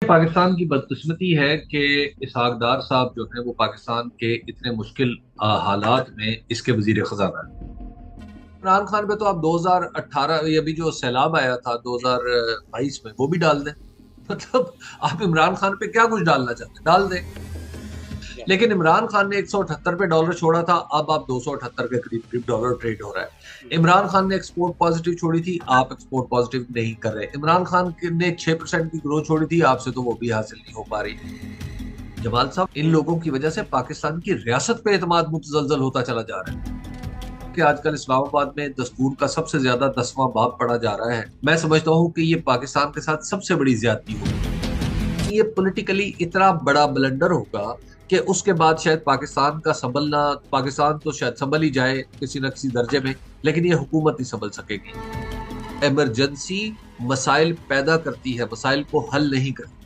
پاکستان کی بدقسمتی ہے کہ اسحاق ڈار صاحب جو ہیں وہ پاکستان کے اتنے مشکل حالات میں اس کے وزیر خزانہ ہیں۔ عمران خان پہ تو آپ 2018 یہ بھی جو سیلاب آیا تھا 2022 میں وہ بھی ڈال دیں۔ مطلب آپ عمران خان پہ کیا کچھ ڈالنا چاہتے ہیں ڈال دیں، لیکن عمران خان نے 178 پہ ڈالر چھوڑا تھا، اب آپ 278 کے قریب قریب ڈالر ٹریڈ ہو رہا ہے۔ عمران خان نے ایکسپورٹ پازیٹیو چھوڑی تھی، آپ ایکسپورٹ پازیٹیو نہیں کر رہے۔ عمران خان نے 6% کی گروتھ چھوڑی تھی، آپ سے تو وہ بھی حاصل نہیں ہو پا رہی۔ جمال صاحب، ان لوگوں کی وجہ سے پاکستان کی ریاست پہ اعتماد متزلزل ہوتا چلا جا رہا ہے کہ آج کل اسلام آباد میں دستور کا سب سے زیادہ 10واں باب پڑھا جا رہا ہے۔ میں سمجھتا ہوں کہ یہ پاکستان کے ساتھ سب سے بڑی زیادتی ہوگی۔ یہ پولیٹیکلی اتنا بڑا بلنڈر ہوگا کہ اس کے بعد شاید پاکستان کا سنبھلنا، پاکستان تو شاید سنبھل ہی جائے کسی نہ کسی درجے میں، لیکن یہ حکومت نہیں سنبھل سکے گی۔ ایمرجنسی مسائل پیدا کرتی ہے، مسائل کو حل نہیں کرتی۔